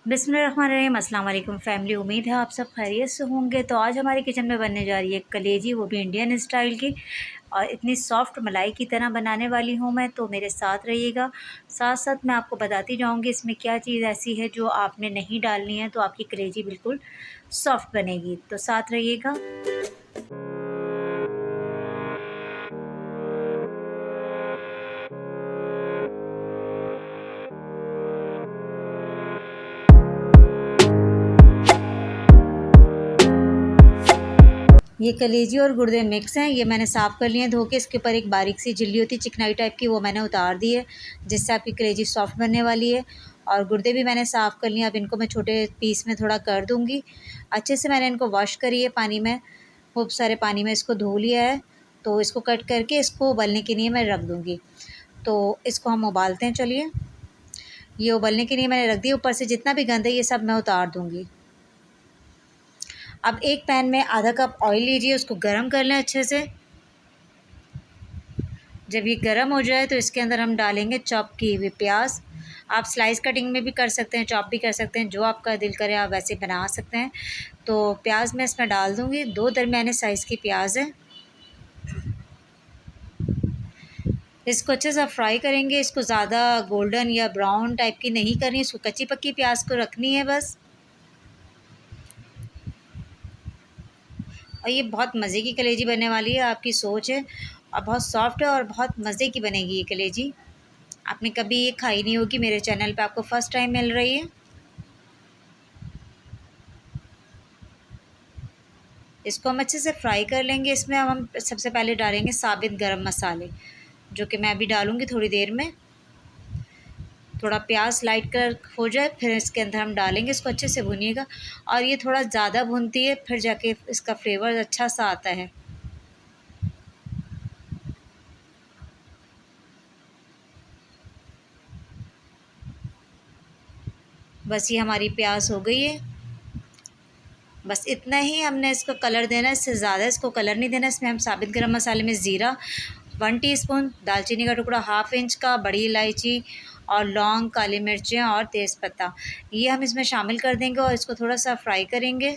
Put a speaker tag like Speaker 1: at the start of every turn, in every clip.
Speaker 1: बिस्मिल्लाहिर्रहमानिर्रहीम। अस्सलाम वालेकुम फैमिली, उम्मीद है आप सब खैरियत से होंगे। तो आज हमारे किचन में बनने जा रही है कलेजी, वो भी इंडियन स्टाइल की, और इतनी सॉफ्ट मलाई की तरह बनाने वाली हूँ मैं। तो मेरे साथ रहिएगा। साथ साथ मैं आपको बताती जाऊँगी इसमें क्या चीज़ ऐसी है जो आपने नहीं डालनी है, तो आपकी कलेजी बिल्कुल सॉफ्ट बनेगी। तो साथ रहिएगा। ये कलेजी और गुर्दे मिक्स हैं। ये मैंने साफ़ कर लिए हैं धो के। इसके ऊपर एक बारीक सी झिल्ली होती है चिकनाई टाइप की, वो मैंने उतार दी है, जिससे आपकी कलेजी सॉफ्ट बनने वाली है। और गुर्दे भी मैंने साफ़ कर लिए। अब इनको मैं छोटे पीस में थोड़ा कर दूँगी। अच्छे से मैंने इनको वॉश करी है पानी में, खूब सारे पानी में इसको धो लिया है। तो इसको कट करके इसको उबलने के लिए मैं रख दूँगी। तो इसको हम उबालते हैं। चलिए, ये उबलने के लिए मैंने रख दिया। ऊपर से जितना भी गंद है ये सब मैं उतार दूँगी। अब एक पैन में आधा कप ऑयल लीजिए, उसको गरम कर लें अच्छे से। जब ये गरम हो जाए तो इसके अंदर हम डालेंगे चॉप किए हुए प्याज। आप स्लाइस कटिंग में भी कर सकते हैं, चॉप भी कर सकते हैं, जो आपका दिल करे आप वैसे बना सकते हैं। तो प्याज मैं इसमें डाल दूँगी। 2 दरमियाने साइज़ की प्याज है। इसको अच्छे से फ्राई करेंगे। इसको ज़्यादा गोल्डन या ब्राउन टाइप की नहीं करनी, इसको कच्ची पक्की प्याज को रखनी है बस। और ये बहुत मज़े की कलेजी बनने वाली है, आपकी सोच है। और बहुत सॉफ्ट है और बहुत मज़े की बनेगी ये कलेजी। आपने कभी ये खाई नहीं होगी, मेरे चैनल पे आपको फ़र्स्ट टाइम मिल रही है। इसको हम अच्छे से फ्राई कर लेंगे। इसमें अब हम सबसे पहले डालेंगे साबित गरम मसाले, जो कि मैं अभी डालूँगी थोड़ी देर में। थोड़ा प्याज लाइट कलर हो जाए फिर इसके अंदर हम डालेंगे। इसको अच्छे से भूनिएगा। और ये थोड़ा ज़्यादा भूनती है, फिर जाके इसका फ्लेवर अच्छा सा आता है। बस ये हमारी प्याज हो गई है। बस इतना ही हमने इसको कलर देना है, इससे ज़्यादा इसको कलर नहीं देना। इसमें हम साबित गरम मसाले में ज़ीरा 1 टीस्पून, दालचीनी का टुकड़ा हाफ़ इंच का, बड़ी इलायची और लौंग, काली मिर्चें और तेज़पत्ता, ये हम इसमें शामिल कर देंगे और इसको थोड़ा-सा फ्राई करेंगे।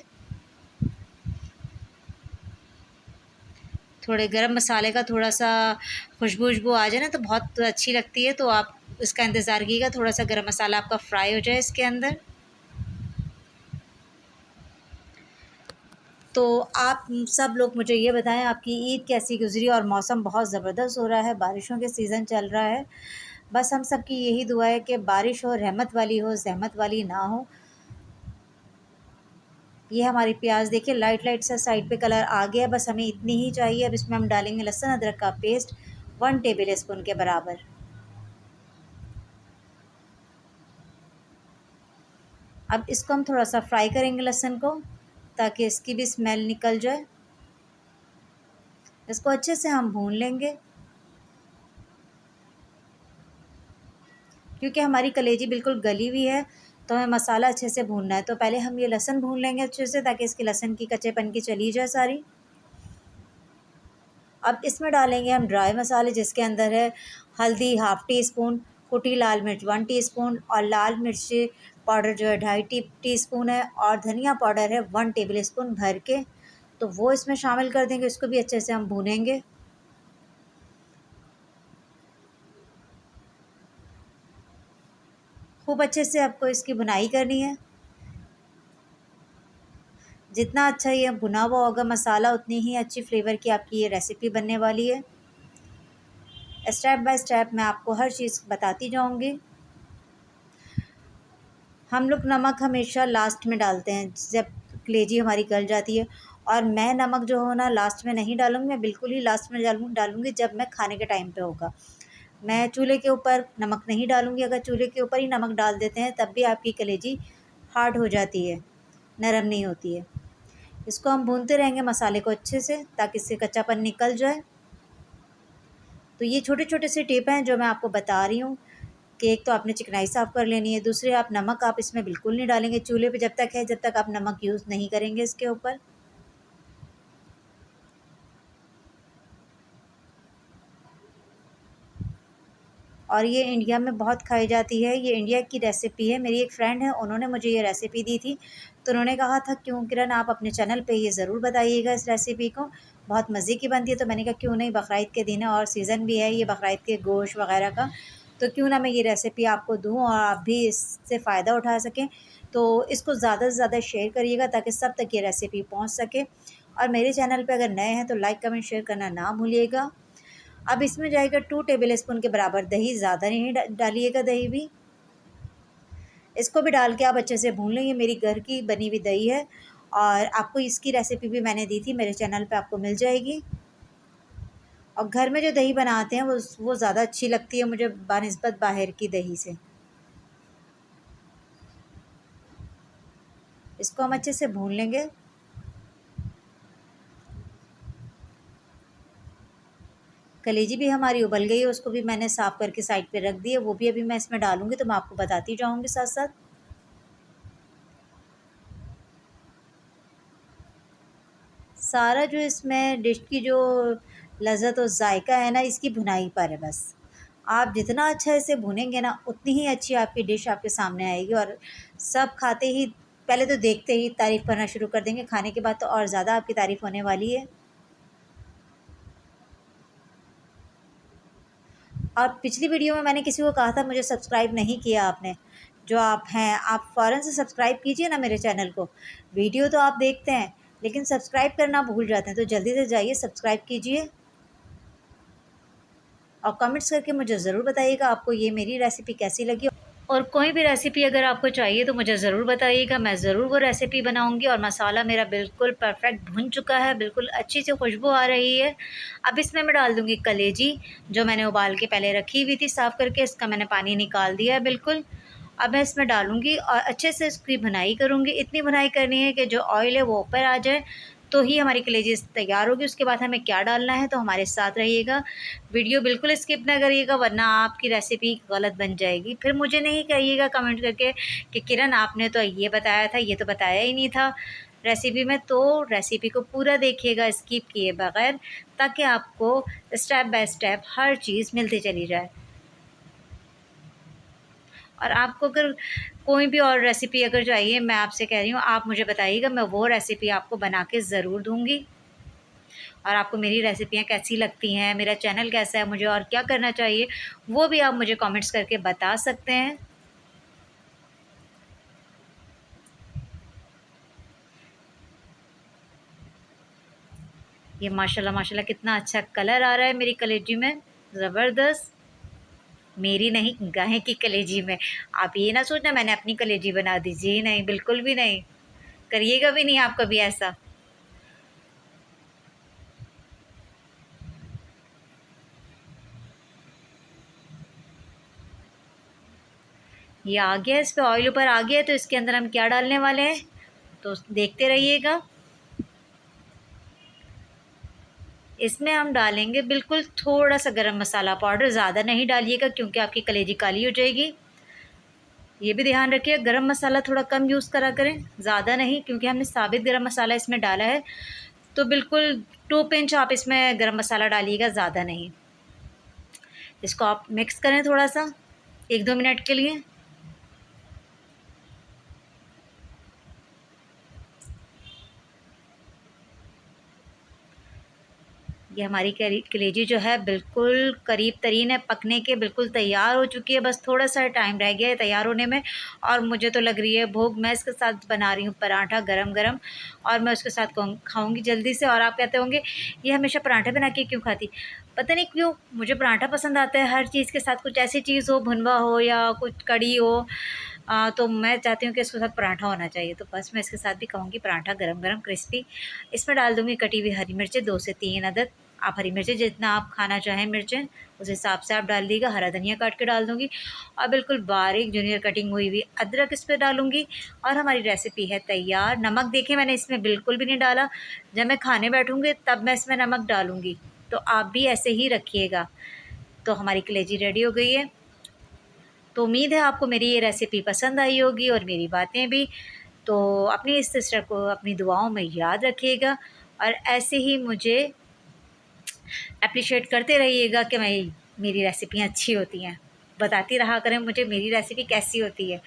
Speaker 1: थोड़े गरम मसाले का थोड़ा-सा खुशबू आ जाए ना तो बहुत अच्छी लगती है। तो आप इसका इंतज़ार कीजिएगा, थोड़ा-सा गरम मसाला आपका फ्राई हो जाए इसके अंदर। तो आप सब लोग मुझे ये बताएं आपकी ईद कैसी गुज़री। और मौसम बहुत ज़बरदस्त हो रहा है, बारिशों के सीज़न चल रहा है। बस हम सब की यही दुआ है कि बारिश हो, रहमत वाली हो, ज़हमत वाली ना हो। ये हमारी प्याज देखिए लाइट लाइट सा साइड पे कलर आ गया, बस हमें इतनी ही चाहिए। अब इसमें हम डालेंगे लहसुन अदरक का पेस्ट 1 टेबल स्पून के बराबर। अब इसको हम थोड़ा सा फ्राई करेंगे लहसुन को, ताकि इसकी भी स्मेल निकल जाए। इसको अच्छे से हम भून लेंगे, क्योंकि हमारी कलेजी बिल्कुल गली हुई है। तो हमें मसाला अच्छे से भूनना है। तो पहले हम ये लहसुन भून लेंगे अच्छे से, ताकि इसकी लहसुन की कच्चेपन की चली जाए सारी। अब इसमें डालेंगे हम ड्राई मसाले, जिसके अंदर है हल्दी हाफ़ टी स्पून, कुटी लाल मिर्च 1 टीस्पून और लाल मिर्च पाउडर जो है 2.5 टीस्पून है, और धनिया पाउडर है 1 टेबल स्पून भर के। तो वो इसमें शामिल कर देंगे। इसको भी अच्छे से हम भूनेंगे। खूब अच्छे से आपको इसकी भुनाई करनी है। जितना अच्छा ये भुना हुआ होगा मसाला, उतनी ही अच्छी फ्लेवर की आपकी ये रेसिपी बनने वाली है। स्टेप बाय स्टेप मैं आपको हर चीज़ बताती जाऊंगी। हम लोग नमक हमेशा लास्ट में डालते हैं, जब कलेजी हमारी गल जाती है। और मैं नमक जो हो ना लास्ट में नहीं डालूँगी, मैं बिल्कुल ही लास्ट में डालूँगी जब मैं खाने के टाइम पे होगा। मैं चूल्हे के ऊपर नमक नहीं डालूँगी। अगर चूल्हे के ऊपर ही नमक डाल देते हैं तब भी आपकी कलेजी हार्ड हो जाती है, नरम नहीं होती है। इसको हम भूनते रहेंगे मसाले को अच्छे से, ताकि इससे कच्चापन निकल जाए। तो ये छोटे छोटे से टिप हैं जो मैं आपको बता रही हूँ, कि एक तो आपने चिकनाई साफ़ कर लेनी है, दूसरे आप नमक आप इसमें बिल्कुल नहीं डालेंगे चूल्हे पे जब तक है, जब तक आप नमक यूज़ नहीं करेंगे इसके ऊपर। और ये इंडिया में बहुत खाई जाती है। ये इंडिया की रेसिपी है। मेरी एक फ्रेंड है, उन्होंने मुझे ये रेसिपी दी थी, तो उन्होंने कहा था क्यों किरण आप अपने चैनल पे ये ज़रूर बताइएगा इस रेसिपी को, बहुत मज़े की बनती है। तो मैंने कहा क्यों नहीं, बकरीद के दिन है और सीज़न भी है ये बकरीद के गोश्त वग़ैरह का, तो क्यों ना मैं ये रेसिपी आपको दूँ और आप भी इससे फ़ायदा उठा सकें। तो इसको ज़्यादा से ज़्यादा शेयर करिएगा ताकि सब तक ये रेसिपी पहुँच सके। और मेरे चैनल पे अगर नए हैं तो लाइक कमेंट शेयर करना ना भूलिएगा। अब इसमें जाएगा 2 टेबल स्पून के बराबर दही, ज़्यादा नहीं डालिएगा दही भी। इसको भी डाल के आप अच्छे से भून लें। ये मेरी घर की बनी हुई दही है और आपको इसकी रेसिपी भी मैंने दी थी, मेरे चैनल पे आपको मिल जाएगी। और घर में जो दही बनाते हैं वो ज़्यादा अच्छी लगती है मुझे बनिस्बत बाहर की दही से। इसको हम अच्छे से भून लेंगे। कलेजी भी हमारी उबल गई है, उसको भी मैंने साफ़ करके साइड पे रख दी है, वो भी अभी मैं इसमें डालूँगी तो मैं आपको बताती जाऊँगी साथ-साथ। सारा जो इसमें डिश की जो लज़्ज़त और ज़ायक़ा है ना, इसकी भुनाई पर है बस। आप जितना अच्छा इसे भुनेंगे ना, उतनी ही अच्छी आपकी डिश आपके सामने आएगी और सब खाते ही पहले तो देखते ही तारीफ़ करना शुरू कर देंगे, खाने के बाद तो और ज़्यादा आपकी तारीफ़ होने वाली है। और पिछली वीडियो में मैंने किसी को कहा था मुझे सब्सक्राइब नहीं किया आपने, जो आप हैं आप फ़ौरन से सब्सक्राइब कीजिए ना मेरे चैनल को। वीडियो तो आप देखते हैं लेकिन सब्सक्राइब करना भूल जाते हैं, तो जल्दी से जाइए सब्सक्राइब कीजिए और कमेंट्स करके मुझे ज़रूर बताइएगा आपको ये मेरी रेसिपी कैसी लगी। और कोई भी रेसिपी अगर आपको चाहिए तो मुझे ज़रूर बताइएगा, मैं ज़रूर वो रेसिपी बनाऊँगी। और मसाला मेरा बिल्कुल परफ़ेक्ट भुन चुका है, बिल्कुल अच्छी सी खुशबू आ रही है। अब इसमें मैं डाल दूँगी कलेजी, जो मैंने उबाल के पहले रखी हुई थी साफ़ करके, इसका मैंने पानी निकाल दिया है बिल्कुल। अब मैं इसमें डालूँगी और अच्छे से इसकी भुनाई करूँगी। इतनी भुनाई करनी है कि जो ऑयल है वो ऊपर आ जाए, तो ही हमारी कलेजी तैयार होगी। उसके बाद हमें क्या डालना है, तो हमारे साथ रहिएगा। वीडियो बिल्कुल स्किप ना करिएगा वरना आपकी रेसिपी गलत बन जाएगी। फिर मुझे नहीं कहिएगा कमेंट करके कि किरण आपने तो ये बताया था, ये तो बताया ही नहीं था रेसिपी में। तो रेसिपी को पूरा देखिएगा स्किप किए बगैर, ताकि आपको स्टेप बाय स्टेप हर चीज़ मिलती चली जाए। और आपको अगर कोई भी और रेसिपी अगर चाहिए, मैं आपसे कह रही हूँ आप मुझे बताइएगा, मैं वो रेसिपी आपको बना के ज़रूर दूँगी। और आपको मेरी रेसिपियाँ कैसी लगती हैं, मेरा चैनल कैसा है, मुझे और क्या करना चाहिए, वो भी आप मुझे कमेंट्स करके बता सकते हैं। ये माशाल्लाह माशाल्लाह कितना अच्छा कलर आ रहा है मेरी कलेजी में, ज़बरदस्त। मेरी नहीं, गाय की कलेजी में। आप ये ना सोचना मैंने अपनी कलेजी बना दी, जी नहीं, बिल्कुल भी नहीं। करिएगा भी नहीं आप कभी ऐसा। ये आ गया, इस पे ऑयल ऊपर आ गया है, तो इसके अंदर हम क्या डालने वाले हैं, तो देखते रहिएगा। इसमें हम डालेंगे बिल्कुल थोड़ा सा गरम मसाला पाउडर, ज़्यादा नहीं डालिएगा क्योंकि आपकी कलेजी काली हो जाएगी। ये भी ध्यान रखिए गरम मसाला थोड़ा कम यूज़ करा करें, ज़्यादा नहीं, क्योंकि हमने साबित गरम मसाला इसमें डाला है। तो बिल्कुल 2 पिंच आप इसमें गरम मसाला डालिएगा, ज़्यादा नहीं। इसको आप मिक्स करें थोड़ा सा 1-2 मिनट के लिए। ये हमारी कलेजी जो है बिल्कुल करीब तरीन है पकने के, बिल्कुल तैयार हो चुकी है, बस थोड़ा सा टाइम रह गया है तैयार होने में। और मुझे तो लग रही है भूख, मैं इसके साथ बना रही हूँ पराठा गरम गरम, और मैं उसके साथ खाऊंगी जल्दी से। और आप कहते होंगे ये हमेशा पराठे बना के क्यों खाती, पता नहीं क्यों मुझे पराठा पसंद आता है। हर चीज़ के साथ कुछ ऐसी चीज़ हो, भुनवा हो या कुछ कड़ी हो, तो मैं चाहती हूँ कि इसके साथ पराठा होना चाहिए। तो बस मैं इसके साथ भी खाऊंगी पराठा गरम गरम क्रिस्पी। इसमें डाल दूँगी कटी हुई हरी मिर्चें 2 से 3 अदद। आप हरी मिर्चें जितना आप खाना चाहें मिर्चें उस हिसाब से आप डाल दीजिएगा। हरा धनिया काट के डाल दूँगी और बिल्कुल बारीक जूनियर कटिंग हुई हुई अदरक इस पे डालूँगी और हमारी रेसिपी है तैयार। नमक देखिए मैंने इसमें बिल्कुल भी नहीं डाला, जब मैं खाने बैठूँगी तब मैं इसमें नमक डालूँगी, तो आप भी ऐसे ही रखिएगा। तो हमारी कलेजी रेडी हो गई है। तो उम्मीद है आपको मेरी ये रेसिपी पसंद आई होगी और मेरी बातें भी। तो अपनी इस सिस्टर को अपनी दुआओं में याद रखिएगा और ऐसे ही मुझे एप्रिशिएट करते रहिएगा कि मेरी रेसिपियाँ अच्छी होती हैं। बताती रहा करें मुझे मेरी रेसिपी कैसी होती है।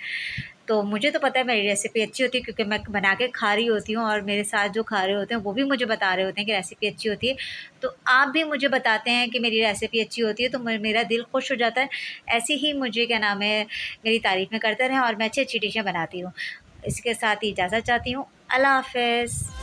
Speaker 1: तो मुझे तो पता है मेरी रेसिपी अच्छी होती है, क्योंकि मैं बना के खा रही होती हूँ और मेरे साथ जो खा रहे होते हैं वो भी मुझे बता रहे होते हैं कि रेसिपी अच्छी होती है। तो आप भी मुझे बताते हैं कि मेरी रेसिपी अच्छी होती है, तो मेरा दिल खुश हो जाता है। ऐसे ही मुझे क्या नाम है, मेरी तारीफ़ें करते रहें और मैं अच्छी अच्छी डिशें बनाती हूँ। इसके साथ ही इजाज़त चाहती हूँ। अल्लाह हाफ़िज़।